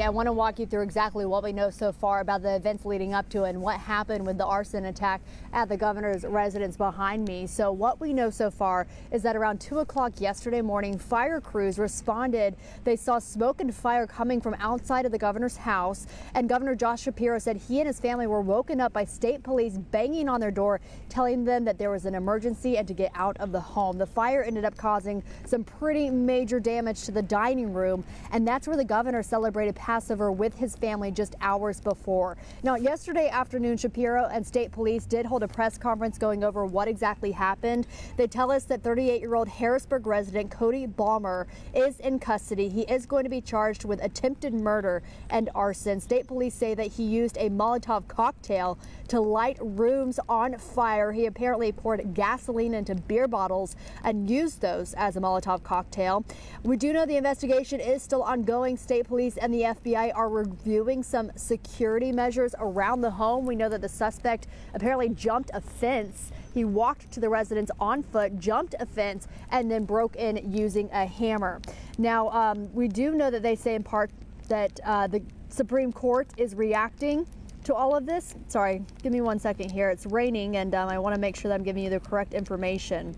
I want to walk you through exactly what we know so far about the events leading up to it and what happened with the arson attack at the governor's residence behind me. So what we know so far is that around 2 o'clock yesterday morning, fire crews responded. They saw smoke and fire coming from outside of the governor's house, and Governor Shapiro said he and his family were woken up by state police banging on their door, telling them that there was an emergency and to get out of the home. The fire ended up causing some pretty major damage to the dining room, and that's where the governor celebrated Passover with his family just hours before. Now, yesterday afternoon, Shapiro and state police did hold a press conference going over what exactly happened. They tell us that 38-year-old Harrisburg resident Cody Balmer is in custody. He is going to be charged with attempted murder and arson. State police say that he used a Molotov cocktail to light rooms on fire. He apparently poured gasoline into beer bottles and used those as a Molotov cocktail. We do know the investigation is still ongoing. State police and the FBI are reviewing some security measures around the home. We know that the suspect apparently jumped a fence. He walked to the residence on foot, jumped a fence, and then broke in using a hammer. Now, we do know that they say in part that the Supreme Court is reacting to all of this. Sorry, give me 1 second here. It's raining, and I want to make sure that I'm giving you the correct information.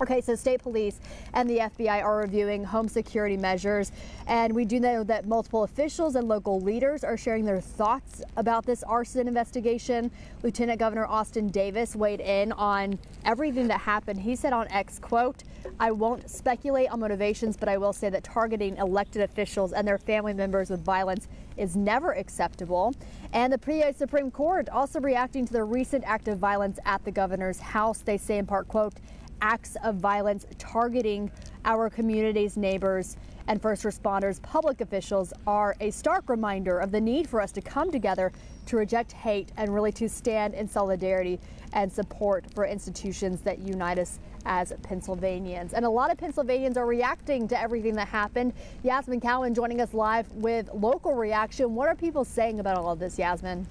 Okay, so state police and the FBI are reviewing home security measures, and we do know that multiple officials and local leaders are sharing their thoughts about this arson investigation. Lieutenant Governor Austin Davis weighed in on everything that happened. He said on X, quote, "I won't speculate on motivations, but I will say that targeting elected officials and their family members with violence is never acceptable." And the PA Supreme Court also reacting to the recent act of violence at the governor's house. They say in part, quote, "Acts of violence targeting our community's neighbors and first responders, public officials are a stark reminder of the need for us to come together to reject hate and really to stand in solidarity and support for institutions that unite us as Pennsylvanians." And a lot of Pennsylvanians are reacting to everything that happened. Yasmin Cowan joining us live with local reaction. What are people saying about all of this, Yasmin?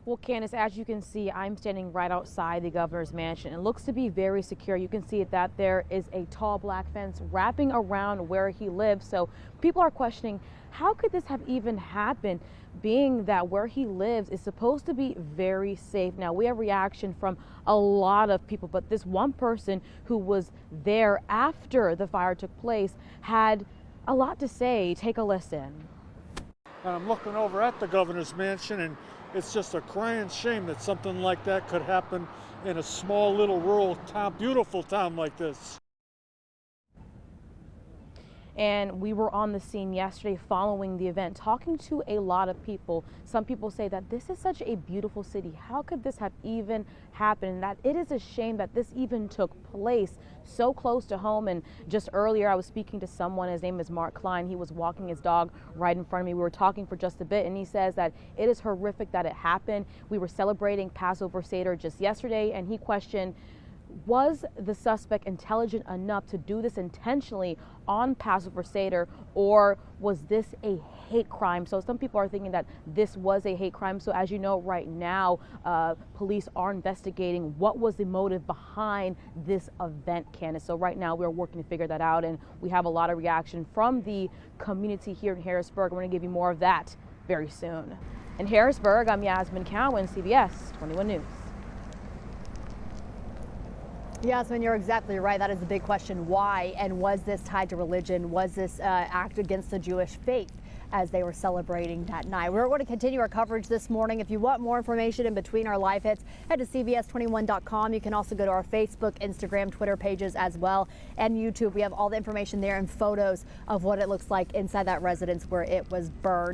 Well, Candace, as you can see, I'm standing right outside the governor's mansion. It looks to be very secure. You can see that there is a tall black fence wrapping around where he lives. So people are questioning, how could this have even happened, being that where he lives is supposed to be very safe? Now, we have reaction from a lot of people, but this one person who was there after the fire took place had a lot to say. Take a listen. I'm looking over at the governor's mansion, and it's just a crying shame that something like that could happen in a small little rural town, beautiful town like this. And we were on the scene yesterday following the event, talking to a lot of people. Some people say that this is such a beautiful city. How could this have even happened? That it is a shame that this even took place so close to home. And just earlier, I was speaking to someone. His name is Mark Klein. He was walking his dog right in front of me. We were talking for just a bit, and he says that it is horrific that it happened. We were celebrating Passover Seder just yesterday, and he questioned, was the suspect intelligent enough to do this intentionally on Passover Seder, or was this a hate crime? So some people are thinking that this was a hate crime. So as you know, right now, police are investigating what was the motive behind this event, Candace. So right now we're working to figure that out, and we have a lot of reaction from the community here in Harrisburg. We're going to give you more of that very soon. In Harrisburg, I'm Yasmin Cowan, CBS 21 News. Yasmin, you're exactly right. That is the big question. Why? And was this tied to religion? Was this act against the Jewish faith as they were celebrating that night? We're going to continue our coverage this morning. If you want more information in between our live hits, head to CBS21.com. You can also go to our Facebook, Instagram, Twitter pages as well, and YouTube. We have all the information there and photos of what it looks like inside that residence where it was burned.